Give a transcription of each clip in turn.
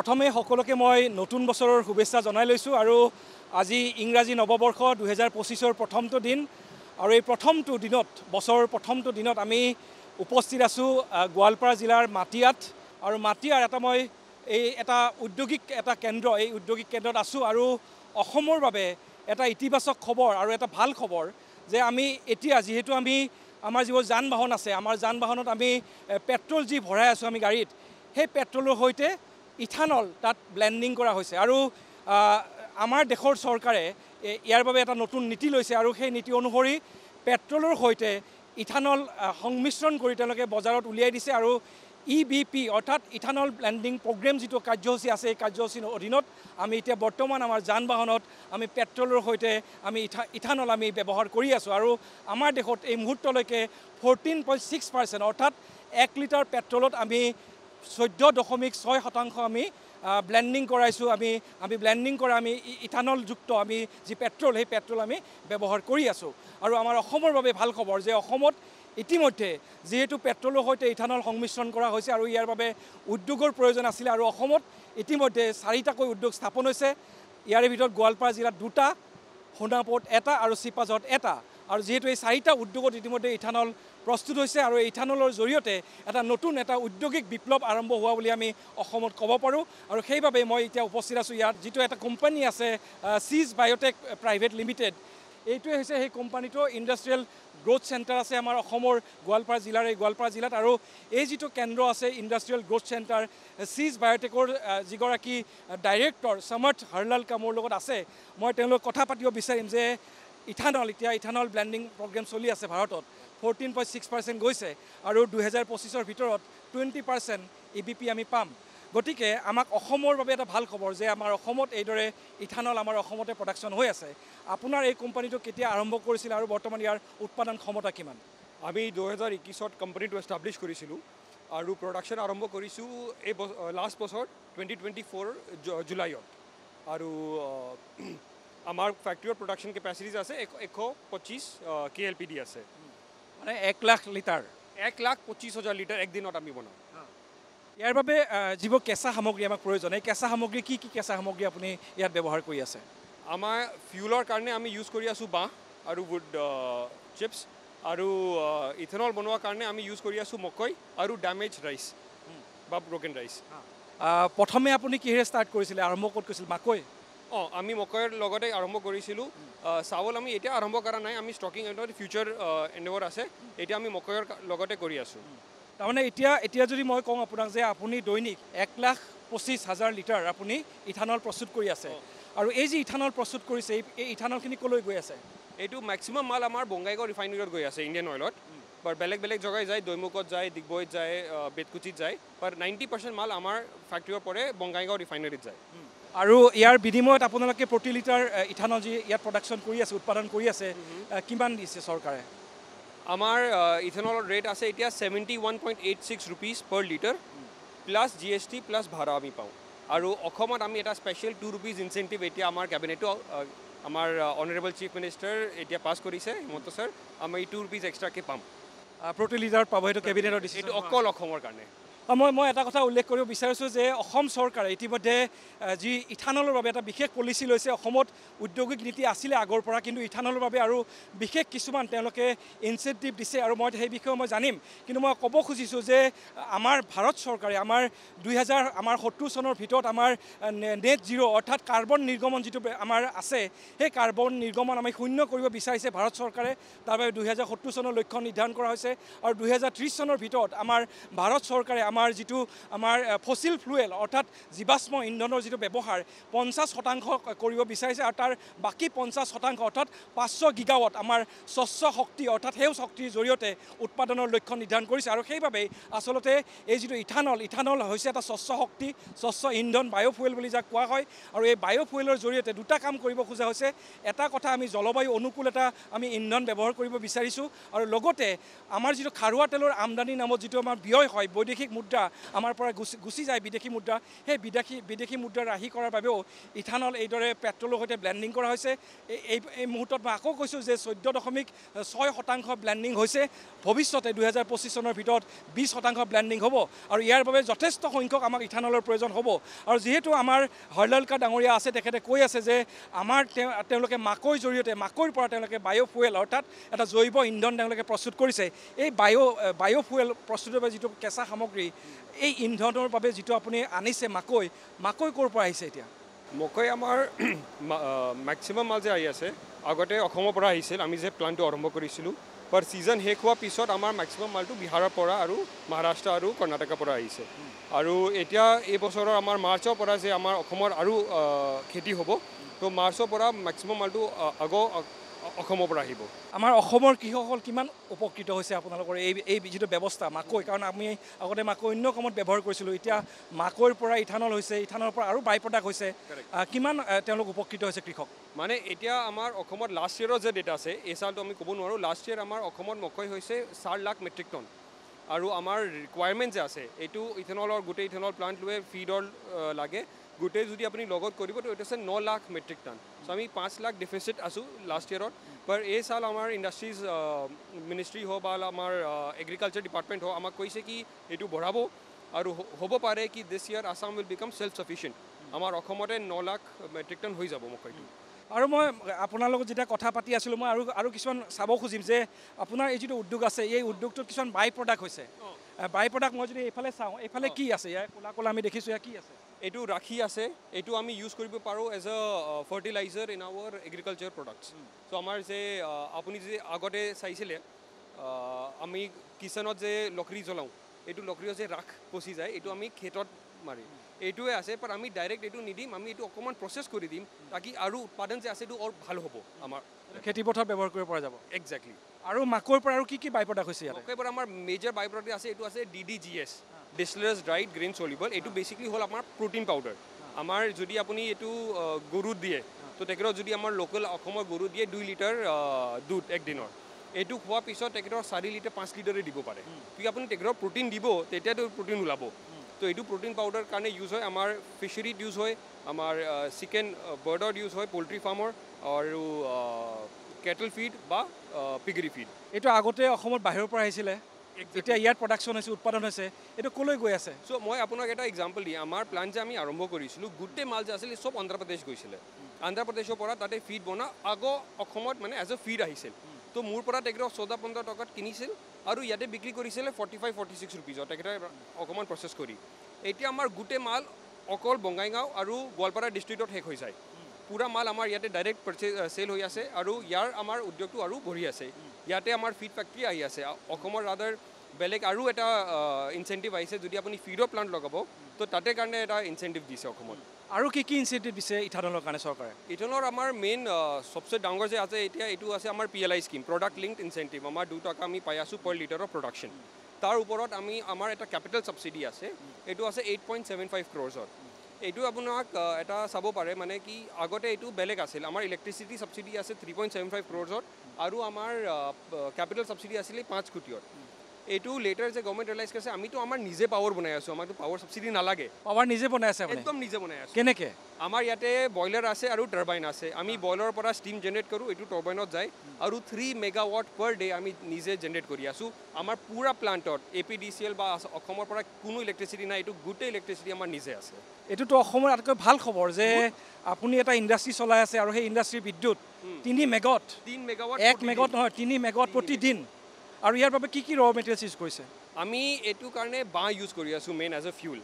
প্ৰথমে সকলোকে মই নতুন বছৰৰ শুভেচ্ছা জনাই লৈছোঁ আৰু আজি ইংৰাজী নৱবৰ্ষ 2025ৰ প্ৰথমটো দিন আৰু এই প্ৰথমটো দিনত বছৰৰ প্ৰথমটো দিনত আমি উপস্থিত আছোঁ গোৱালপাৰা জিলাৰ মাটিয়াত আৰু মাটিয়াৰ এটা উদ্যোগিক এটা কেন্দ্ৰ এই উদ্যোগিক কেন্দ্ৰত আছোঁ আৰু অসমৰ বাবে এটা ইতিবাচক খবৰ আৰু এটা ভাল খবৰ যে আমি এতিয়া যিহেতু আমাৰ যিবোৰ যান বাহন আছে আমাৰ যান বাহনত আমি পেট্ৰল যি ভৰাই আছোঁ আমি গাড়ীত সেই পেট্ৰলৰ সৈতে ইথানল তাত ব্লেন্ডিং কৰা হৈছে আৰু আমাৰ দেশৰ চৰকাৰে ইয়াৰ বাবে এটা নতুন নীতি লৈছে আৰু সেই নীতি অনুসৰি পেট্ৰলৰ সৈতে ইথানল সংমিশ্ৰণ কৰি তেওঁলোকে বজাৰত উলিয়াই দিছে আৰু EBP অৰ্থাৎ ইথানল ব্লেন্ডিং প্ৰগ্ৰেম যিটো কাৰ্যসূচী আছে এই কাৰ্যসূচীৰ অধীনত আমি এতিয়া বৰ্তমান আমাৰ যান বাহনত আমি পেট্ৰলৰ সৈতে আমি ইথানল আমি ব্যৱহাৰ কৰি আছোঁ আৰু আমাৰ দেশত এই মুহূৰ্তলৈকে 14.6% অৰ্থাৎ 1 লিটাৰ পেট্ৰলত আমি 14.6% আমি ব্লেন্ডিং কৰাইছোঁ আমি ব্লেন্ডিং কৰা আমি ইথানলযুক্ত আমি যি পেট্ৰল সেই পেট্ৰল আমি ব্যৱহাৰ কৰি আছোঁ আৰু আমাৰ অসমৰ বাবে ভাল খবৰ যে অসমত ইতিমধ্যে যেহেতু পেট্ৰলৰ সৈতে ইথানল সংমিশ্ৰণ কৰা হৈছে আৰু ইয়াৰ বাবে উদ্যোগৰ প্ৰয়োজন আছিল আৰু অসমত ইতিমধ্যে 4টাকৈ উদ্যোগ স্থাপন হৈছে ইয়াৰে ভিতৰত গোৱালপাৰা জিলাত 2টা সোণাপুৰত 1টা আৰু চিপাঝাৰত 1টা আৰু যেহেতু এই 4টা উদ্যোগত ইতিমধ্যে ইথানল প্ৰস্তুত হৈছে আৰু এই ইথানলৰ জৰিয়তে এটা নতুন এটা উদ্যোগিক বিপ্লৱ আৰম্ভ হোৱা বুলি আমি অসমত ক'ব পাৰোঁ আৰু সেইবাবে মই এতিয়া উপস্থিত আছোঁ ইয়াত যিটো এটা কোম্পানী আছে চিজ বায়'টেক প্ৰাইভেট লিমিটেড এইটোৱে হৈছে সেই কোম্পানীটো ইণ্ডাষ্ট্ৰিয়েল গ্ৰোথ চেণ্টাৰ আছে আমাৰ অসমৰ গোৱালপাৰা জিলাত আৰু এই যিটো কেন্দ্ৰ আছে ইণ্ডাষ্ট্ৰিয়েল গ্ৰোথ চেণ্টাৰ চিজ বায়'টেকৰ যিগৰাকী ডাইৰেক্টৰ সমৰ্থ হৰলাল মোৰ লগত আছে মই তেওঁলোকক কথা পাতিব বিচাৰিম যে ইথানল ব্লেন্ডিং প্ৰগ্ৰেম চলি আছে ভাৰতত 14.6% গৈছে আৰু 2025ৰ ভিতৰত 20% EBP আমি পাম গতিকে আমাক অসমৰ বাবে এটা ভাল খবৰ যে আমাৰ অসমত এইদৰে ইথানল আমাৰ অসমতে প্ৰডাকশ্যন হৈ আছে আপোনাৰ এই কোম্পানীটো কেতিয়া আৰম্ভ কৰিছিল আৰু বৰ্তমান ইয়াৰ উৎপাদন ক্ষমতা কিমান আমি 2021ত কোম্পানীটো এষ্টাব্লিছ কৰিছিলোঁ আৰু প্ৰডাকশ্যন আৰম্ভ কৰিছোঁ এই লাষ্ট বছৰ 2024 জুলাইত আৰু আমাৰ ফেক্টৰীৰ প্ৰডাকশ্যন কেপাচিটিজ আছে 125 KLPD আছে মানে 1 লাখ লিটাৰ 1,25,000 লিটাৰ একদিনত আমি বনাওঁ ইয়াৰ বাবে যিবোৰ কেঁচা সামগ্ৰী আমাক প্ৰয়োজন এই কেঁচা সামগ্ৰী কি কেঁচা সামগ্ৰী আপুনি ইয়াত ব্যৱহাৰ কৰি আছে আমাৰ ফিউলৰ কাৰণে আমি ইউজ কৰি আছোঁ বাঁহ আৰু উড চিপছ আৰু ইথানল বনোৱাৰ কাৰণে আমি ইউজ কৰি আছোঁ মকই আৰু ডেমেজ ৰাইচ বা ব্ৰকেন ৰাইচ প্ৰথমে আপুনি কিহেৰে ষ্টাৰ্ট কৰিছিলে আৰম্ভ ক'ত কৰিছিল মাকৈ আমি মকৈৰ লগতে আৰম্ভ কৰিছিলোঁ চাউল আমি এতিয়া আৰম্ভ কৰা নাই আমি ষ্টকিং ফিউচাৰ এণ্ডেভৰ আছে এতিয়া আমি মকৈৰ লগতে কৰি আছোঁ তাৰমানে এতিয়া যদি মই কওঁ আপোনাক যে আপুনি দৈনিক 1,25,000 লিটাৰ আপুনি ইথানল প্ৰস্তুত কৰি আছে আৰু এই যে ইথানল প্ৰস্তুত কৰিছে এই ইথানলখিনি ক'লৈ গৈ আছে এইটো মেক্সিমাম মাল আমাৰ বঙাইগাঁও ৰিফাইনেৰীত গৈ আছে ইণ্ডিয়ান অইলত বাট বেলেগ জেগাই যায় দৈমুখত যায় ডিগবৈত যায় বেতকুচিত যায় বাট 90% মাল আমাৰ ফেক্টৰীৰ পৰা বঙাইগাঁও ৰিফাইনেৰীত যায় আৰু ইয়াৰ বিনিময়ত আপোনালোকে প্ৰতি লিটাৰ ইথানল যি ইয়াত প্ৰডাকশ্যন কৰি আছে উৎপাদন কৰি আছে কিমান দিছে চৰকাৰে আমাৰ ইথানলৰ ৰেট আছে এতিয়া 71.86 rupees per litre plus GST plus ভাড়া আমি পাওঁ আৰু অসমত আমি এটা স্পেচিয়েল 2 rupees ইনচেণ্টিভ এতিয়া আমাৰ কেবিনেটো আমাৰ অনাৰেবল চিফ মিনিষ্টাৰ এতিয়া পাছ কৰিছে হিমন্ত ছাৰ আমি 2 rupees এক্সট্ৰাকৈ পাম প্ৰতি লিটাৰত পাব সেইটো কেবিনেটৰ দিছে এইটো অকল অসমৰ কাৰণে মই এটা কথা উল্লেখ কৰিব বিচাৰিছোঁ যে অসম চৰকাৰে ইতিমধ্যে যি ইথানলৰ বাবে এটা বিশেষ পলিচি লৈছে অসমত উদ্যোগিক নীতি আছিলে আগৰ পৰা কিন্তু ইথানলৰ বাবে আৰু বিশেষ কিছুমান তেওঁলোকে ইনচেণ্টিভ দিছে আৰু মই সেই বিষয়ে মই জানিম কিন্তু মই ক'ব খুজিছোঁ যে আমাৰ ভাৰত চৰকাৰে আমাৰ 2070 চনৰ ভিতৰত আমাৰ নেট জিৰ' অৰ্থাৎ কাৰ্বন নিৰ্গমন যিটো আমাৰ আছে সেই কাৰ্বন নিৰ্গমন আমি শূন্য কৰিব বিচাৰিছে ভাৰত চৰকাৰে তাৰ বাবে 2070 চনৰ লক্ষ্য নিৰ্ধাৰণ কৰা হৈছে আৰু 2030 চনৰ ভিতৰত আমাৰ ভাৰত চৰকাৰে আমাৰ যিটো আমাৰ ফসিল ফুয়েল অৰ্থাৎ জীৱাশ্ম ইন্ধনৰ যিটো ব্যৱহাৰ 50% কৰিব বিচাৰিছে আৰু তাৰ বাকি 50% অৰ্থাৎ 500 গিগাৱাট আমাৰ স্বচ্ছ শক্তি অৰ্থাৎ সেউজ শক্তিৰ জৰিয়তে উৎপাদনৰ লক্ষ্য নিৰ্ধাৰণ কৰিছে আৰু সেইবাবে আসলতে এই যিটো ইথানল হৈছে এটা স্বচ্ছ শক্তি স্বচ্ছ ইন্ধন বায়'ফুয়েল বুলি যাক কোৱা হয় আৰু এই বায়'ফুয়েলৰ জৰিয়তে দুটা কাম কৰিব খোজা হৈছে এটা কথা আমি জলবায়ু অনুকূল এটা আমি ইন্ধন ব্যৱহাৰ কৰিব বিচাৰিছোঁ আৰু লগতে আমাৰ যিটো খাৰুৱা তেলৰ আমদানি নামত যিটো আমাৰ ব্যয় হয় বৈদেশিক মুদ্ৰা আমাৰ পৰা গুচি যায় বিদেশী মুদ্ৰা সেই বিদেশী মুদ্ৰা ৰাহি কৰাৰ বাবেও ইথানল এইদৰে পেট্ৰলৰ সৈতে ব্লেণ্ডিং কৰা হৈছে এই মুহূৰ্তত মই আকৌ কৈছোঁ যে 14.6% ব্লেণ্ডিং হৈছে ভৱিষ্যতে 2025 চনৰ ভিতৰত 20% ব্লেণ্ডিং হ'ব আৰু ইয়াৰ বাবে যথেষ্ট সংখ্যক আমাক ইথানলৰ প্ৰয়োজন হ'ব আৰু যিহেতু আমাৰ হৰলালকা ডাঙৰীয়া আছে তেখেতে কৈ আছে যে আমাৰ তেওঁলোকে মাকৈৰ জৰিয়তে মাকৈৰ পৰা তেওঁলোকে বায়'ফুৱেল অৰ্থাৎ এটা জৈৱ ইন্ধন তেওঁলোকে প্ৰস্তুত কৰিছে এই বায়'ফুৱেল প্ৰস্তুতৰ বাবে যিটো কেঁচা সামগ্ৰী এই ইন্ধনৰ বাবে যিটো আপুনি আনিছে মাকৈ ক'ৰ পৰা আহিছে এতিয়া মকৈ আমাৰ মেক্সিমাম মাল যে আহি আছে আগতে অসমৰ পৰা আহিছিল আমি যে প্লানটো আৰম্ভ কৰিছিলোঁ पर सीजन शेष होৱাৰ পিছত আমাৰ মেক্সিমাম মালটো বিহাৰৰ পৰা আৰু মহাৰাষ্ট্ৰ আৰু কৰ্ণাটকৰ পৰা আহিছে আৰু এতিয়া এই বছৰৰ আমাৰ মাৰ্চৰ পৰা যে আমাৰ অসমৰ আৰু খেতি হ'ব তো মাৰ্চৰ পৰা মেক্সিমাম মালটো অসমৰ পৰা আহিব আমাৰ অসমৰ কৃষকসকল কিমান উপকৃত হৈছে আপোনালোকৰ এই যিটো ব্যৱস্থা মাকৈ কাৰণ আমি আগতে মাকৈ অন্য কামত ব্যৱহাৰ কৰিছিলোঁ এতিয়া মাকৈৰ পৰা ইথানল হৈছে ইথানলৰ পৰা আৰু বাই প্ৰডাক্ট হৈছে কিমান তেওঁলোক উপকৃত হৈছে কৃষক মানে এতিয়া আমাৰ অসমত লাষ্ট ইয়েৰৰ যে ডেটা আছে এই সালটো আমি ক'ব নোৱাৰোঁ লাষ্ট ইয়েৰ আমাৰ অসমত মকৈ হৈছে 4 লাখ মেট্ৰিক টন আৰু আমাৰ ৰিকুৱাৰমেণ্ট যে আছে এইটো ইথানলৰ গোটেই ইথানল প্লান্ট লৈ ফিডৰ লাগে গোটেই যদি আপুনি লগত কৰিব তো এটা আছে 9 লাখ মেট্ৰিক টন সো আমি 5 লাখ ডিফিচিট আছো লাষ্ট ইয়েৰত पर এই সাল আমাৰ ইন্ডাস্ট্ৰিজ মিনিষ্ট্ৰি हो বা আমাৰ এগ্ৰিকালচাৰ ডিপাৰ্টমেণ্ট हो আমাক কৈছে কি এইটো বঢ়াব আৰু হ'ব পাৰে কি this year Assam will became self sufficient আমাৰ অসমতে 9 লাখ মেট্ৰিক টন হৈ যাব মকৈটো আৰু মই আপোনাৰ লগত যেতিয়া কথা পাতি আছিলোঁ মই আৰু কিছুমান চাব খুজিম যে আপোনাৰ এই যিটো উদ্যোগ আছে এই উদ্যোগটোত কিছুমান বাই প্ৰডাক্ট হৈছে বাই প্ৰডাক্ট মই যদি এইফালে চাওঁ এইফালে কি আছে ইয়াৰ কোলা আমি দেখিছোঁ ইয়াৰ কি আছে এইটো ৰাখি আছে এইটো আমি ইউজ কৰিব পাৰোঁ as a fertiliser in our agriculture products so' আমাৰ যে আপুনি যে আগতে চাইছিলে আমি কিচেনত যে লকৰি জ্বলাওঁ এইটো লকৰিও যে ৰাখ পচি যায় এইটো আমি খেতত মাৰি এইটোৱে আছে पर আমি ডাইৰেক্ট এইটো নিদিম আমি এইটো অকণমান প্ৰচেছ কৰি দিম তাকি আৰু উৎপাদন যে আছে এইটো আৰু ভাল হ'ব আমাৰ খেতিপথাৰত ব্যৱহাৰ কৰিব পৰা যাব এক্সেক্টলি আৰু মাকৈৰ পৰা আৰু কি বাই প্ৰডাক্ট হৈছে ইয়াত মকৈৰ পৰা আমাৰ মেজৰ বাই প্ৰডাক্ট আছে এইটো আছে DDGS ডিষ্টিলাৰ্ছ ড্ৰাইড গ্ৰেইন সলিবল এইটো বেচিকলি হ'ল আমাৰ প্ৰটিন পাউডাৰ আমাৰ যদি আপুনি এইটো গৰুত দিয়ে তো তেখেতৰ যদি আমাৰ লোকেল অসমৰ গৰু দিয়ে 2 লিটাৰ দুধ একদিনৰ এইটো খোৱাৰ পিছত তেখেতৰ 4 লিটাৰ 5 লিটাৰে দিব পাৰে যদি আপুনি তেখেতৰ প্ৰটিন দিব তেতিয়াতো প্ৰটিন ওলাব তো এইটো প্ৰটিন পাউডাৰ কাৰণে ইউজ হয় আমাৰ ফিচাৰীত ইউজ হয় আমাৰ চিকেন বাৰ্ডত ইউজ হয় পোল্ট্ৰি ফাৰ্মৰ আৰু কেটল ফিড বা পিগৰি ফিড এইটো আগতে অসমত বাহিৰৰ পৰা আহিছিলে এতিয়া ইয়াত প্ৰডাকশ্যন হৈছে উৎপাদন হৈছে এইটো ক'লৈ গৈ আছে চ' মই আপোনাক এটা এক্সাম্পল দিম আমাৰ প্লান যে আমি আৰম্ভ কৰিছিলোঁ গোটেই মাল যে আছিলে চব অন্ধ্ৰপ্ৰদেশ গৈছিলে অন্ধ্ৰপ্ৰদেশৰ পৰা তাতে ফিড বনা অসমত মানে এজ এ ফিড আহিছিল তো মোৰ পৰা তেখেতৰ 14-15 টকাত কিনিছিল আৰু ইয়াতে বিক্ৰী কৰিছিলে 45-46 ৰুপিজত তেখেতে অকণমান প্ৰচেছ কৰি এতিয়া আমাৰ গোটেই মাল অকল বঙাইগাঁও আৰু গোৱালপাৰা ডিষ্ট্ৰিক্টত শেষ হৈ যায় পুৰা মাল আমাৰ ইয়াতে ডাইৰেক্ট চেল হৈ আছে আৰু ইয়াৰ আমাৰ উদ্যোগটো আৰু বঢ়ি আছে ইয়াতে আমাৰ ফিড ফেক্টৰী আহি আছে অসমৰ ৰাদাৰ বেলেগ আৰু এটা ইনচেণ্টিভ আহিছে যদি আপুনি ফিডৰ প্লান্ট লগাব তো তাতে কাৰণে এটা ইনচেণ্টিভ দিছে অসমত আৰু কি ইনচেণ্টিভ দিছে ইথানলৰ কাৰণে চৰকাৰে ইথানলৰ আমাৰ মেইন সবচে ডাঙৰ যে আছে এতিয়া এইটো আছে আমাৰ PLI scheme product linked incentive আমাৰ 2 টকা আমি পাই আছোঁ পাৰ লিটাৰৰ প্ৰডাকশ্যন তাৰ ওপৰত আমি আমাৰ এটা কেপিটেল ছাবচিডি আছে এইটো আছে 8.75 ক্ৰ'ৰ্ছৰ এইটো আপোনাক এটা চাব পাৰে মানে কি আগতে এইটো বেলেগ আছিল আমাৰ ইলেক্ট্ৰিচিটি ছাবচিডি আছে 3.75 ক্ৰ'ৰ্ছৰ আৰু আমাৰ কেপিটেল ছাবচিডি আছিলে 5 কোটিৰ এইটো লেটাৰ যে গভৰ্ণমেণ্ট ৰিয়েলাইজ কৰিছে আমিতো আমাৰ নিজে পাৱাৰ বনাই আছোঁ আমাৰতো পাৱাৰ ছাবচিডি নালাগে পাৱাৰ নিজে বনাই আছে একদম নিজে বনাই আছোঁ কেনেকৈ আমাৰ ইয়াতে বইলাৰ আছে আৰু টাৰ্বাইন আছে আমি বইলাৰৰ পৰা ষ্টিম জেনেৰেট কৰোঁ এইটো টাৰ্বাইনত যায় আৰু 3 মেগাৱাট পাৰ ডে আমি নিজে জেনেৰেট কৰি আছোঁ আমাৰ পুৰা প্লাণ্টত APDCL বা অসমৰ পৰা কোনো ইলেক্ট্ৰিচিটি নাই এইটো গোটেই ইলেক্ট্ৰিচিটি আমাৰ নিজে আছে এইটোতো অসমৰ আটাইতকৈ ভাল খবৰ যে আপুনি এটা ইণ্ডাষ্ট্ৰি চলাই আছে আৰু সেই ইণ্ডাষ্ট্ৰিৰ বিদ্যুৎ 3 মেগাৱাট 1 মেগাৱাট নহয় 3 মেগাৱাট প্ৰতিদিন আৰু ইয়াৰ বাবে কি ৰ মেটেৰিয়েলছ ইউজ কৰিছে আমি এইটো কাৰণে বাঁহ ইউজ কৰি আছোঁ মেইন এজ এ ফিউল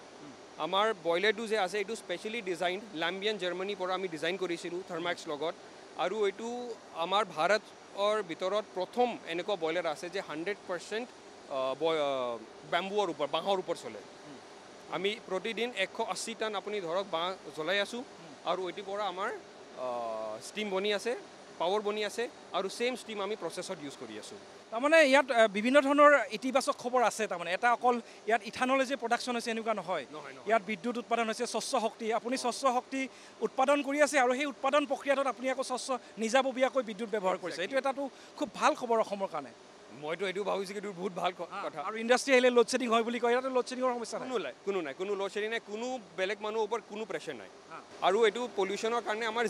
আমাৰ বইলাৰটো যে আছে এইটো স্পেচিয়েলি ডিজাইন লাম্বিয়ান জাৰ্মানীৰ পৰা আমি ডিজাইন কৰিছিলোঁ থাৰ্মেক্স লগত আৰু এইটো আমাৰ ভাৰতৰ ভিতৰত প্ৰথম এনেকুৱা বইলাৰ আছে যে 100% বেম্বুৰ ওপৰত বাঁহৰ ওপৰত চলে আমি প্ৰতিদিন 180 টন আপুনি ধৰক বাঁহ জ্বলাই আছোঁ আৰু এইটোৰ পৰা আমাৰ ষ্টিম বনি আছে পাৱাৰ বনি আছে আৰু সেম ষ্টিম আমি প্ৰচেছত ইউজ কৰি আছোঁ তাৰমানে ইয়াত বিভিন্ন ধৰণৰ ইতিবাচক খবৰ আছে তাৰমানে এটা অকল ইয়াত ইথানলে যে প্ৰডাকশ্যন হৈছে এনেকুৱা নহয় ইয়াত বিদ্যুৎ উৎপাদন হৈছে স্বচ্ছ শক্তি আপুনি স্বচ্ছ শক্তি উৎপাদন কৰি আছে আৰু সেই উৎপাদন প্ৰক্ৰিয়াটোত আপুনি আকৌ স্বচ্ছ নিজাববীয়াকৈ বিদ্যুৎ ব্যৱহাৰ কৰিছে এইটো এটাতো খুব ভাল খবৰ অসমৰ কাৰণে মইতো এইটো ভাবিছোঁ এইটো বহুত ভাল কথা আৰু ইণ্ডাষ্ট্ৰি আহিলে লোড শ্বেডিং হয় বুলি কয় ইয়াতে লোড শ্বেডিঙৰ সমস্যা নাই কোনো লোড শ্বেডিং নাই কোনো বেলেগ মানুহৰ ওপৰত কোনো প্ৰেছাৰ নাই আৰু এইটো পলিউশ্যনৰ কাৰণে আমাৰ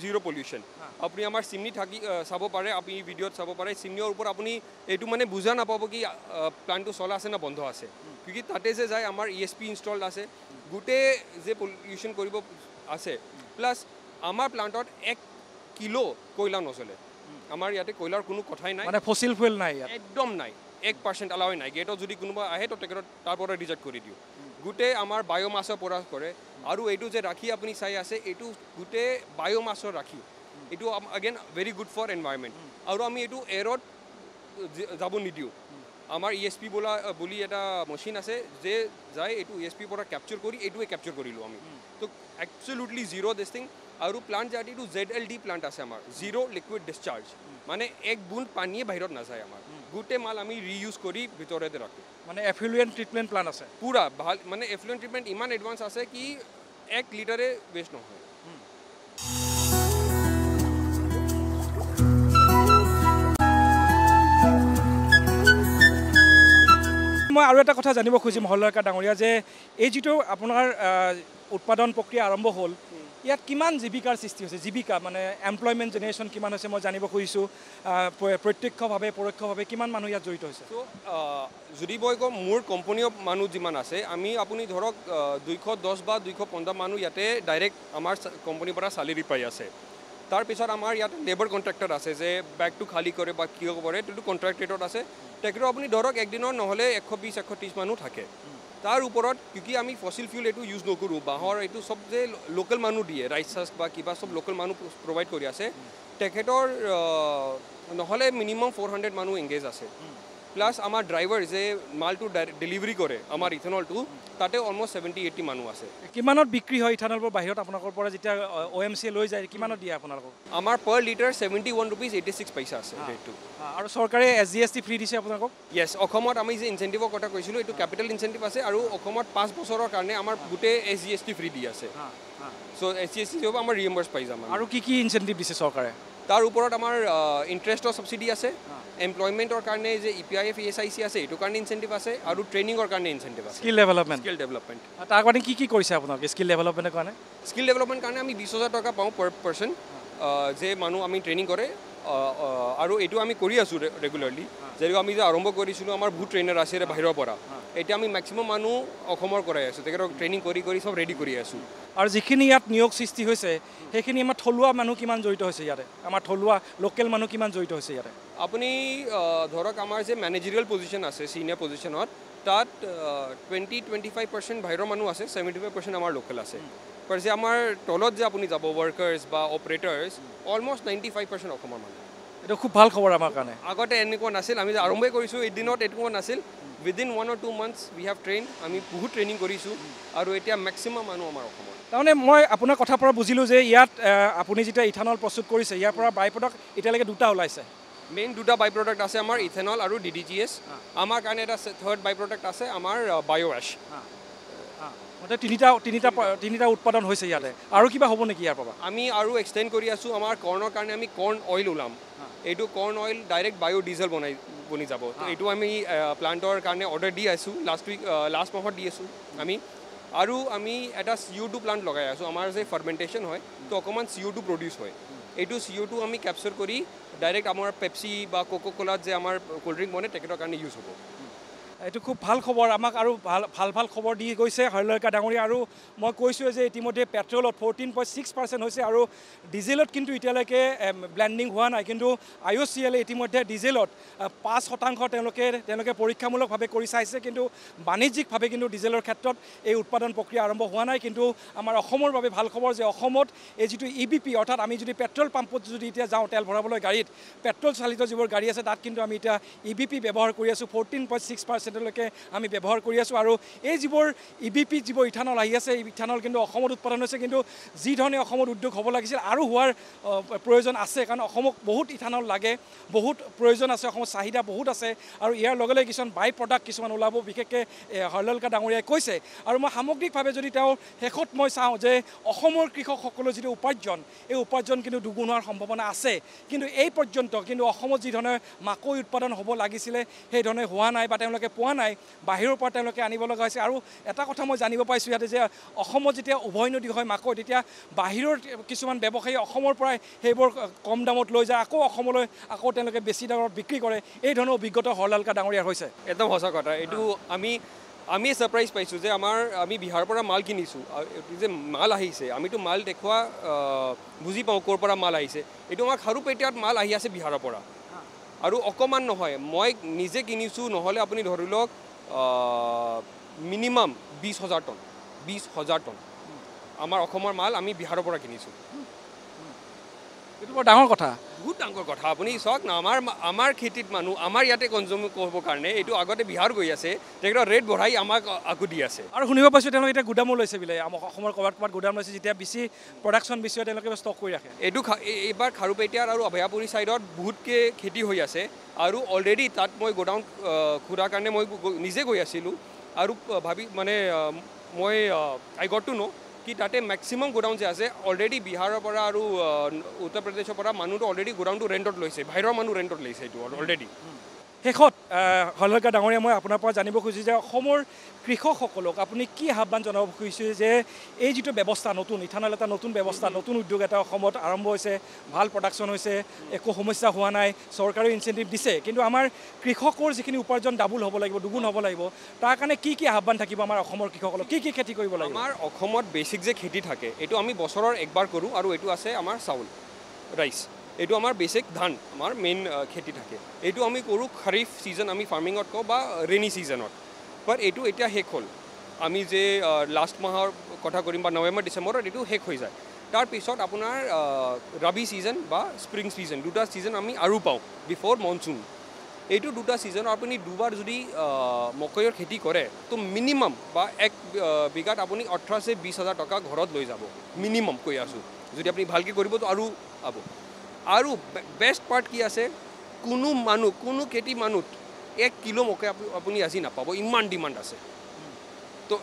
জিৰ' পলিউশ্যন আপুনি আমাৰ চিমনি থাকি চাব পাৰে আপুনি ভিডিঅ'ত চাব পাৰে চিমনিৰ ওপৰত আপুনি এইটো মানে বুজা নাপাব কি প্লাণ্টটো চলা আছে না বন্ধ আছে কিউকি তাতে যে যায় আমাৰ ESP ইনষ্টলড আছে গোটেই যে পলিউশ্যন কৰিব আছে প্লাছ আমাৰ প্লাণ্টত 1 কিলো কয়লা নচলে আমাৰ ইয়াতে কয়লাৰ কোনো কথাই নাই মানে ফসিল ফুয়েল নাই একদম নাই 1% এলাও নাই গেটত যদি কোনোবা আহে তো তেখেতক তাৰ পৰা ৰিজেক্ট কৰি দিওঁ গোটেই আমাৰ বায়োমাছৰ পৰা কৰে আৰু এইটো যে ৰাখি আপুনি চাই আছে এইটো গোটেই বায়োমাছৰ ৰাখি এইটো again very good for environment আৰু আমি এইটো এয়াৰত যাব নিদিওঁ আমাৰ ESP বুলি এটা মেচিন আছে যে যায় এইটো ESP পৰা কেপচাৰ কৰি এইটোৱে কেপচাৰ কৰিলোঁ আমি তো একচুৱেটলি জিৰ' দিছ থিং আৰু প্লাণ্ট যাতে এইটো ZLD প্লাণ্ট আছে আমাৰ জিৰ' লিকুইড ডিছচাৰ্জ মানে এক বুন্দ পানীয়ে বাহিৰত নাযায় আমাৰ গোটেই মাল আমি ৰিইউজ কৰি ভিতৰতে ৰাখোঁ মানে এফ্লুয়েণ্ট ট্ৰিটমেণ্ট প্লান আছে পুৰা ভাল মানে এফ্লুয়েণ্ট ট্ৰিটমেণ্ট ইমান এডভান্স আছে কি 1 লিটাৰে ৱেষ্ট নহয় মই আৰু এটা কথা জানিব খুজিম হলৰকা ডাঙৰীয়া যে এই যিটো আপোনাৰ উৎপাদন প্ৰক্ৰিয়া আৰম্ভ হ'ল ইয়াত কিমান জীৱিকাৰ সৃষ্টি হৈছে জীৱিকা মানে এমপ্লয়মেণ্ট জেনেৰেশ্যন কিমান হৈছে মই জানিব খুজিছোঁ প্ৰত্যক্ষভাৱে পৰোক্ষভাৱে কিমান মানুহ ইয়াত জড়িত হৈছে তো যদি মই কওঁ মোৰ কোম্পানীৰ মানুহ যিমান আছে আপুনি ধৰক 210 বা 215 মানুহ ইয়াতে ডাইৰেক্ট আমাৰ কোম্পানীৰ পৰা চেলাৰী পাই আছে তাৰপিছত আমাৰ ইয়াত লেবাৰ কণ্ট্ৰেক্টৰ আছে যে বেগটো খালী কৰে বা কিয় কৰে সেইটো কণ্ট্ৰেক্ট ৰেটত আছে তেখেতৰ আপুনি ধৰক একদিনৰ নহ'লে 120-130 মানুহ থাকে তাৰ ওপৰত কিউকি আমি ফসিল ফিউল এইটো ইউজ নকৰোঁ বাঁহৰ এইটো চব যে লোকেল মানুহ দিয়ে ৰাইচ চাৰ্জ বা কিবা চব লোকেল মানুহ প্ৰভাইড কৰি আছে তেখেতৰ নহ'লে মিনিমাম 400 মানুহ এংগেজ আছে প্লাছ আমাৰ ড্ৰাইভাৰ যে মালটো ডেলিভাৰী কৰে আমাৰ ইথানলটো তাতে অলমষ্ট 70-80 মানুহ আছে কিমানত বিক্ৰী হয় ইথানলবোৰ বাহিৰত আপোনালোকৰ পৰা যেতিয়া OMC লৈ যায় কিমানত দিয়ে আপোনালোকক আমাৰ পাৰ লিটাৰ 71 rupees 86 paisa আছে ৰেটটো আৰু চৰকাৰে SGST ফ্ৰী দিছে আপোনালোকক য়েছ অসমত আমি যে ইনচেন্টিভৰ কথা কৈছিলোঁ এইটো কেপিটেল ইনচেন্টিভ আছে আৰু অসমত 5 বছৰৰ কাৰণে আমাৰ গোটেই SGST ফ্ৰী দি আছে চ' SGST হ'ব আমাৰ ৰিএম্বাৰ্ছ পাই যাম আৰু কি ইনচেন্টিভ দিছে চৰকাৰে তাৰ ওপৰত আমাৰ ইণ্টাৰেষ্টৰ ছাবচিডি আছে এমপ্লয়মেণ্টৰ কাৰণে যে EPIF ESIC আছে এইটো কাৰণে ইনচেন্টিভ আছে আৰু ট্ৰেইনিঙৰ কাৰণে ইনচেন্টিভ আছে স্কিল ডেভেলপমেণ্ট তাৰ কাৰণে কি কৰিছে আপোনালোকে স্কিল ডেভেলপমেণ্টৰ কাৰণে স্কিল ডেভেলপমেণ্ট কাৰণে আমি 20,000 টকা পাওঁ পাৰ পাৰ্চন যে মানুহ আমি ট্ৰেইনিং কৰে আৰু এইটো আমি কৰি আছোঁ ৰেগুলাৰলি যেনেকৈ আমি যে আৰম্ভ কৰিছিলোঁ আমাৰ বহুত ট্ৰেইনাৰ আছে বাহিৰৰ পৰা এতিয়া আমি মেক্সিমাম মানুহ অসমৰ কৰাই আছোঁ তেখেতক ট্ৰেইনিং কৰি চব ৰেডি কৰি আছোঁ আৰু যিখিনি ইয়াত নিয়োগ সৃষ্টি হৈছে সেইখিনি আমাৰ থলুৱা মানুহ কিমান জড়িত হৈছে ইয়াতে আমাৰ থলুৱা লোকেল মানুহ কিমান জড়িত হৈছে ইয়াতে আপুনি ধৰক আমাৰ যে মেনেজাৰিয়েল পজিশ্যন আছে ছিনিয়ৰ পজিশ্যনত তাত 20-25% বাহিৰৰ মানুহ আছে 75% আমাৰ লোকেল আছে पर जे आमार तলত যে আপুনি যাব ওয়াৰ্কাৰ্স বা অপাৰেটৰ্স অলমোস্ট 95% অসমৰ মানুহ এটা খুব ভাল খবৰ আমাৰ কাৰণে আগতে এনেকুৱা নাছিল আমি যে আৰম্ভ কৰিছোঁ এদিনত এনেকুৱা নাছিল within 1 or 2 months we have trained আমি বহুত ট্ৰেইনিং কৰিছোঁ আৰু এতিয়া ম্যাক্সিমাম মানুহ আমাৰ অসমৰ তাৰমানে মই আপোনাৰ কথাৰ পৰা বুজিলোঁ যে ইয়াত আপুনি যেতিয়া ইথানল প্ৰস্তুত কৰিছে ইয়াৰ পৰা বাই প্ৰডাক্ট এতিয়ালৈকে দুটা ওলাইছে মেইন দুটা বাই প্ৰডাক্ট আছে আমাৰ ইথানল আৰু DDGS আমাৰ কাৰণে এটা থাৰ্ড বাই প্ৰডাক্ট আছে আমাৰ বায়ো এশ মানে তিনিটা উৎপাদন হৈছে ইয়াতে আৰু কিবা হ'ব নেকি ইয়াৰ পৰা আমি আৰু এক্সটেণ্ড কৰি আছোঁ আমাৰ কৰ্ণৰ কাৰণে আমি কৰ্ণ অইল ওলাম এইটো কৰ্ণ অইল ডাইৰেক্ট বায়ো ডিজেল বনি যাব তো এইটো আমি প্লাণ্টৰ কাৰণে অৰ্ডাৰ দি আছোঁ লাষ্ট মাহত দি আছোঁ আৰু আমি এটা CO2 প্লাণ্ট লগাই আছোঁ আমাৰ যে ফাৰ্মেণ্টেশ্যন হয় তো অকণমান CO2 প্ৰডিউচ হয় এইটো CO2 আমি কেপচাৰ কৰি ডাইৰেক্ট আমাৰ পেপচি বা কোকো কোলাত যে আমাৰ কোল্ড ড্ৰিংক বনে তেখেতৰ কাৰণে ইউজ হ'ব এইটো খুব ভাল খবৰ আমাক আৰু ভাল খবৰ দি গৈছে হৰলকা ডাঙৰীয়া আৰু মই কৈছোঁ যে ইতিমধ্যে পেট্ৰলত 14.6% হৈছে আৰু ডিজেলত কিন্তু এতিয়ালৈকে ব্লেণ্ডিং হোৱা নাই কিন্তু IOCL ইতিমধ্যে ডিজেলত 5% তেওঁলোকে পৰীক্ষামূলকভাৱে কৰি চাইছে কিন্তু বাণিজ্যিকভাৱে কিন্তু ডিজেলৰ ক্ষেত্ৰত এই উৎপাদন প্ৰক্ৰিয়া আৰম্ভ হোৱা নাই কিন্তু আমাৰ অসমৰ বাবে ভাল খবৰ যে অসমত এই যিটো EBP অৰ্থাৎ আমি যদি পেট্ৰল পাম্পত যদি এতিয়া যাওঁ তেল ভৰাবলৈ গাড়ীত পেট্ৰল চালিত যিবোৰ গাড়ী আছে তাত কিন্তু আমি এতিয়া EBP ব্যৱহাৰ কৰি আছোঁ 14.6% পাৰ্চেণ্টলৈকে আমি ব্যৱহাৰ কৰি আছোঁ আৰু এই যিবোৰ EBP যিবোৰ ইথানল আহি আছে এই ইথানল কিন্তু অসমত উৎপাদন হৈছে কিন্তু যি ধৰণে অসমত উদ্যোগ হ'ব লাগিছিল আৰু হোৱাৰ প্ৰয়োজন আছে কাৰণ অসমক বহুত ইথানল লাগে বহুত প্ৰয়োজন আছে অসমত চাহিদা বহুত আছে আৰু ইয়াৰ লগে লগে কিছুমান বাই প্ৰডাক্ট কিছুমান ওলাব বিশেষকৈ হৰলালকা ডাঙৰীয়াই কৈছে আৰু মই সামগ্ৰিকভাৱে যদি তেওঁ শেষত মই চাওঁ যে অসমৰ কৃষকসকলৰ যিটো উপাৰ্জন এই উপাৰ্জন কিন্তু দুগুণ হোৱাৰ সম্ভাৱনা আছে কিন্তু এই পৰ্যন্ত কিন্তু অসমত যি ধৰণে মাকৈ উৎপাদন হ'ব লাগিছিলে সেই ধৰণে হোৱা নাই বা তেওঁলোকে পোৱা নাই বাহিৰৰ পৰা তেওঁলোকে আনিব লগা হৈছে আৰু এটা কথা মই জানিব পাইছোঁ ইয়াতে যে অসমত যেতিয়া উভৈনদী হয় মাকৈ তেতিয়া বাহিৰৰ কিছুমান ব্যৱসায়ী অসমৰ পৰাই সেইবোৰ কম দামত লৈ যায় আকৌ অসমলৈ আকৌ তেওঁলোকে বেছি দামত বিক্ৰী কৰে এই ধৰণৰ অভিজ্ঞতা হৰলালকা ডাঙৰীয়াৰ হৈছে একদম সঁচা কথা এইটো আমি ছাৰপ্ৰাইজ পাইছোঁ যে আমি বিহাৰৰ পৰা মাল কিনিছোঁ যে মাল আহিছে আমিতো মাল দেখুওৱা বুজি পাওঁ ক'ৰ পৰা মাল আহিছে এইটো আমাৰ খাৰুপেটীয়াত মাল আহি আছে বিহাৰৰ পৰা আৰু অকণমান নহয় মই নিজে কিনিছোঁ নহ'লে আপুনি ধৰি লওক মিনিমাম 20,000 টন 20,000 টন আমাৰ অসমৰ মাল আমি বিহাৰৰ পৰা কিনিছোঁ এইটো বৰ ডাঙৰ কথা বহুত ডাঙৰ কথা আপুনি চাওক না আমাৰ খেতিত মানুহ আমাৰ ইয়াতে কনজিউম কৰিবৰ কাৰণে এইটো আগতে বিহাৰ গৈ আছে তেখেতৰ ৰেট বঢ়াই আমাক আগু দি আছে আৰু শুনিব পাইছোঁ তেওঁলোকে এতিয়া গুদামো লৈছে বোলে আমাৰ অসমৰ ক'ৰবাত গুদাম লৈছে যেতিয়া বেছি প্ৰডাকশ্যন বেছি হয় তেওঁলোকে ষ্টক কৰি ৰাখে এইটো এইবাৰ খাৰুপেটীয়াৰ আৰু অভয়াপুৰী ছাইডত বহুতকৈ খেতি হৈ আছে আৰু অলৰেডি তাত মই গোডাউন খোলাৰ কাৰণে মই নিজে গৈ আছিলোঁ আৰু ভাবি মানে মই আই গট টু ন' কি তাতে মেক্সিমাম গোডাউন যে আছে অলৰেডি বিহাৰৰ পৰা আৰু উত্তৰ প্ৰদেশৰ পৰা মানুহটো অলৰেডি গোডাউনটো ৰেণ্টত লৈছে বাহিৰৰ মানুহ ৰেণ্টত লৈছে এইটো অলৰেডি শেষত হৰলালকা ডাঙৰীয়া মই আপোনাৰ পৰা জানিব খুজিছোঁ যে অসমৰ কৃষকসকলক আপুনি কি আহ্বান জনাব খুজিছে যে এই যিটো ব্যৱস্থা নতুন ইথানল এটা নতুন ব্যৱস্থা নতুন উদ্যোগ এটা অসমত আৰম্ভ হৈছে ভাল প্ৰডাকশ্যন হৈছে একো সমস্যা হোৱা নাই চৰকাৰেও ইনচেণ্টিভ দিছে কিন্তু আমাৰ কৃষকৰ যিখিনি উপাৰ্জন ডাবুল হ'ব লাগিব দুগুণ হ'ব লাগিব তাৰ কাৰণে কি আহ্বান থাকিব আমাৰ অসমৰ কৃষকসকলক কি খেতি কৰিব লাগিব আমাৰ অসমত বেছিক যে খেতি থাকে এইটো আমি বছৰৰ একবাৰ কৰোঁ আৰু এইটো আছে আমাৰ চাউল ৰাইচ এইটো আমাৰ বেছিক ধান আমাৰ মেইন খেতি থাকে এইটো আমি কৰোঁ খাৰিফ ছিজন আমি ফাৰ্মিঙত কওঁ বা ৰেইনি ছিজনত বাট এইটো এতিয়া শেষ হ'ল আমি যে লাষ্ট মাহৰ কথা কৰিম বা নৱেম্বৰ ডিচেম্বৰত এইটো শেষ হৈ যায় তাৰপিছত আপোনাৰ ৰাবি ছিজন বা স্প্ৰিং ছিজন দুটা ছিজন আমি আৰু পাওঁ বিফ'ৰ মনচুন এইটো দুটা ছিজনত আপুনি দুবাৰ যদি মকৈৰ খেতি কৰে তো মিনিমাম বা এক বিঘাত আপুনি 18,000-20,000 টকা ঘৰত লৈ যাব মিনিমাম কৈ আছোঁ যদি আপুনি ভালকৈ কৰিব তো আৰু পাব আৰু বেষ্ট পাৰ্ট কি আছে কোনো খেতি মানুহত 1 কিলো মকৈ আপুনি আজি নাপাব ইমান ডিমাণ্ড আছে তো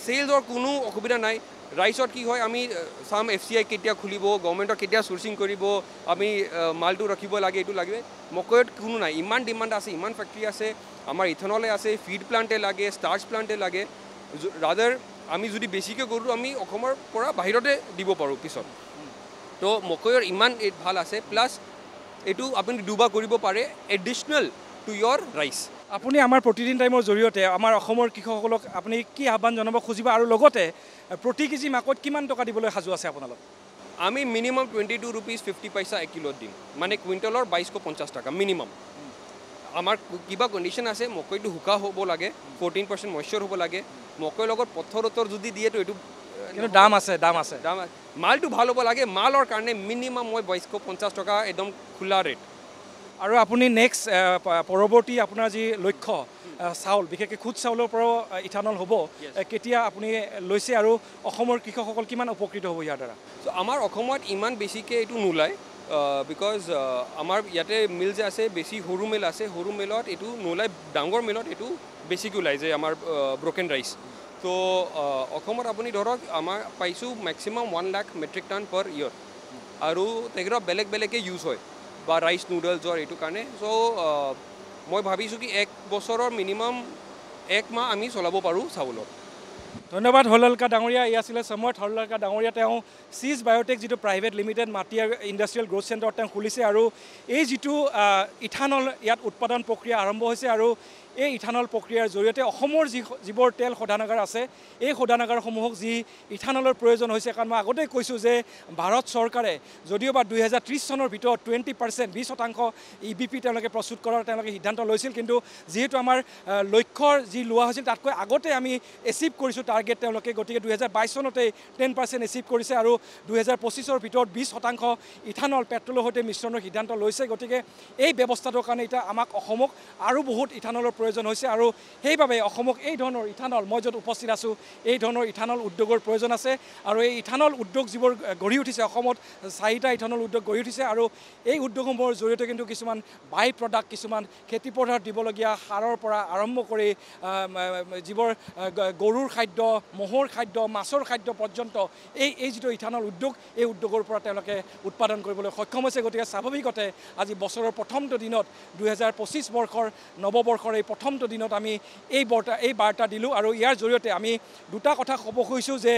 চেলছৰ কোনো অসুবিধা নাই ৰাইচত কি হয় আমি চাম FCI কেতিয়া খুলিব গভৰ্ণমেণ্টৰ কেতিয়া চ'ৰ্চিং কৰিব আমি মালটো ৰাখিব লাগে এইটো লাগে মকৈত কোনো নাই ইমান ডিমাণ্ড আছে ইমান ফেক্টৰী আছে আমাৰ ইথানলে আছে ফিড প্লাণ্টে লাগে ষ্টাৰ্চ প্লাণ্টে লাগে ৰাদাৰ আমি যদি বেছিকৈ কৰোঁ আমি অসমৰ পৰা বাহিৰতে দিব পাৰোঁ পিছত তো মকৈৰ ইমান ভাল আছে প্লাছ এইটো আপুনি দুবাৰ কৰিব পাৰে এডিশ্যনেল টু ইয়ৰ ৰাইচ আপুনি আমাৰ প্ৰতিদিন টাইমৰ জৰিয়তে আমাৰ অসমৰ কৃষকসকলক আপুনি কি আহ্বান জনাব খুজিব আৰু লগতে প্ৰতি কেজি মাকৈত কিমান টকা দিবলৈ সাজু আছে আপোনালোক আমি মিনিমাম 22 rupees 50 paisa 1 কিলোত দিম মানে কুইণ্টলৰ 2250 টকা মিনিমাম আমাৰ কিবা কণ্ডিশ্যন আছে মকৈটো শুকা হ'ব লাগে 14% মইশ্চাৰ হ'ব লাগে মকৈৰ লগত পথৰ যদি দিয়ে তো এইটো কিন্তু দাম আছে মালটো ভাল হ'ব লাগে মালৰ কাৰণে মিনিমাম মই 2250 টকা একদম খোলা ৰেট আৰু আপুনি নেক্সট পৰৱৰ্তী আপোনাৰ যি লক্ষ্য চাউল বিশেষকৈ খুদ চাউলৰ পৰাও ইথানল হ'ব কেতিয়া আপুনি লৈছে আৰু অসমৰ কৃষকসকল কিমান উপকৃত হ'ব ইয়াৰ দ্বাৰা আমাৰ অসমত ইমান বেছিকৈ এইটো নোলায় বিকজ আমাৰ ইয়াতে মিল যে আছে বেছি সৰু মিল আছে সৰু মিলত এইটো নোলায় ডাঙৰ মিলত এইটো বেছিকৈ ওলায় যে আমাৰ ব্ৰকেন ৰাইচ তো অসমত আপুনি ধৰক আমাৰ পাইছোঁ মেক্সিমাম 1 লাখ মেট্ৰিক টন পাৰ ইয়েৰ আৰু তেখেতৰ বেলেগকৈ ইউজ হয় বা ৰাইচ নুডলছৰ এইটো কাৰণে চ' মই ভাবিছোঁ কি 1 বছৰৰ মিনিমাম 1 মাহ আমি চলাব পাৰোঁ চাউলত ধন্যবাদ হৰলালকা ডাঙৰীয়া এই আছিলে সময়ত হৰলালকা ডাঙৰীয়া তেওঁ চিজ বায়'টেক যিটো প্ৰাইভেট লিমিটেড মাটিয়াৰ ইণ্ডাষ্ট্ৰিয়েল গ্ৰ'থ চেণ্টাৰত তেওঁ খুলিছে আৰু এই যিটো ইথানল ইয়াত উৎপাদন প্ৰক্ৰিয়া আৰম্ভ হৈছে আৰু এই ইথানল প্ৰক্ৰিয়াৰ জৰিয়তে অসমৰ যিবোৰ তেল শোধনাগাৰ আছে এই শোধনাগাৰসমূহক যি ইথানলৰ প্ৰয়োজন হৈছে কাৰণ মই আগতেই কৈছোঁ যে ভাৰত চৰকাৰে যদিওবা 2030 চনৰ ভিতৰত 20% EBP তেওঁলোকে প্ৰস্তুত কৰাৰ তেওঁলোকে সিদ্ধান্ত লৈছিল কিন্তু যিহেতু আমাৰ লক্ষ্যৰ যি লোৱা হৈছিল তাতকৈ আগতে আমি এচিভ কৰিছোঁ টাৰ্গেট তেওঁলোকে গতিকে 2022 চনতেই 10% এচিভ কৰিছে আৰু 2025ৰ ভিতৰত 20% ইথানল পেট্ৰলৰ সৈতে মিশ্ৰণৰ সিদ্ধান্ত লৈছে গতিকে এই ব্যৱস্থাটোৰ কাৰণে এতিয়া আমাক অসমক আৰু বহুত ইথানলৰ প্ৰয়োজন হৈছে আৰু সেইবাবে অসমক এই ধৰণৰ ইথানল মই য'ত উপস্থিত আছোঁ এই ধৰণৰ ইথানল উদ্যোগৰ প্ৰয়োজন আছে আৰু এই ইথানল উদ্যোগ যিবোৰ গঢ়ি উঠিছে অসমত 4টা ইথানল উদ্যোগ গঢ়ি উঠিছে আৰু এই উদ্যোগসমূহৰ জৰিয়তে কিন্তু কিছুমান বাই প্ৰডাক্ট কিছুমান খেতি পথাৰত দিবলগীয়া সাৰৰ পৰা আৰম্ভ কৰি যিবোৰ গৰুৰ খাদ্য মহৰ খাদ্য মাছৰ খাদ্য পৰ্যন্ত এই যিটো ইথানল উদ্যোগ এই উদ্যোগৰ পৰা তেওঁলোকে উৎপাদন কৰিবলৈ সক্ষম হৈছে গতিকে স্বাভাৱিকতে আজি বছৰৰ প্ৰথমটো দিনত 2025 বৰ্ষৰ নৱবৰ্ষৰ এই প্ৰথমটো দিনত আমি এই বাৰ্তা দিলোঁ আৰু ইয়াৰ জৰিয়তে আমি দুটা কথা ক'ব খুজিছোঁ যে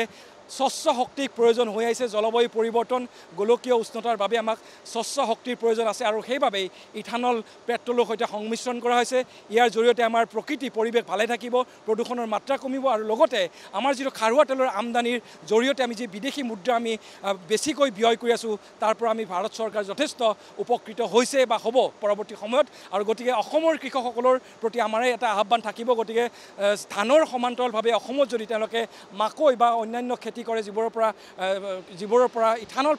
স্বচ্ছ শক্তিৰ প্ৰয়োজন হৈ আহিছে জলবায়ু পৰিৱৰ্তন গোলকীয় উষ্ণতাৰ বাবে আমাক স্বচ্ছ শক্তিৰ প্ৰয়োজন আছে আৰু সেইবাবেই ইথানল পেট্ৰলৰ সৈতে সংমিশ্ৰণ কৰা হৈছে ইয়াৰ জৰিয়তে আমাৰ প্ৰকৃতি পৰিৱেশ ভালে থাকিব প্ৰদূষণৰ মাত্ৰা কমিব আৰু লগতে আমাৰ যিটো খাৰুৱা তেলৰ আমদানিৰ জৰিয়তে আমি যি বিদেশী মুদ্ৰা আমি বেছিকৈ ব্যয় কৰি আছোঁ তাৰ পৰা আমি ভাৰত চৰকাৰ যথেষ্ট উপকৃত হৈছে বা হ'ব পৰৱৰ্তী সময়ত আৰু গতিকে অসমৰ কৃষকসকলৰ প্ৰতি আমাৰ এটা আহ্বান থাকিব গতিকে ধানৰ সমান্তৰালভাৱে অসমত যদি তেওঁলোকে মাকৈ বা অন্যান্য খেতি কৰে যিবোৰৰ পৰা ইথানল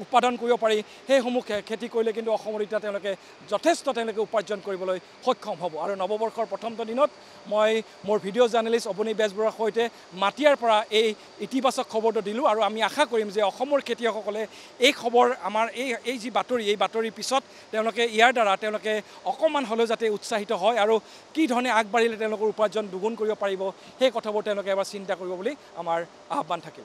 উৎপাদন কৰিব পাৰি সেইসমূহ খেতি কৰিলে কিন্তু অসমৰ এতিয়া তেওঁলোকে যথেষ্ট উপাৰ্জন কৰিবলৈ সক্ষম হ'ব আৰু নৱবৰ্ষৰ প্ৰথমটো দিনত মই মোৰ ভিডিঅ' জাৰ্নেলিষ্ট অৱনী বেজবৰুৱাৰ সৈতে মাটিয়াৰ পৰা এই ইতিবাচক খবৰটো দিলোঁ আৰু আমি আশা কৰিম যে অসমৰ খেতিয়কসকলে এই খবৰ আমাৰ এই যি বাতৰি এই বাতৰিৰ পিছত তেওঁলোকে ইয়াৰ দ্বাৰা তেওঁলোকে অকণমান হ'লেও যাতে উৎসাহিত হয় আৰু কি ধৰণে আগবাঢ়িলে তেওঁলোকৰ উপাৰ্জন দুগুণ কৰিব পাৰিব সেই কথাবোৰ তেওঁলোকে এবাৰ চিন্তা কৰিব বুলি আমাৰ আহ্বান থাকিল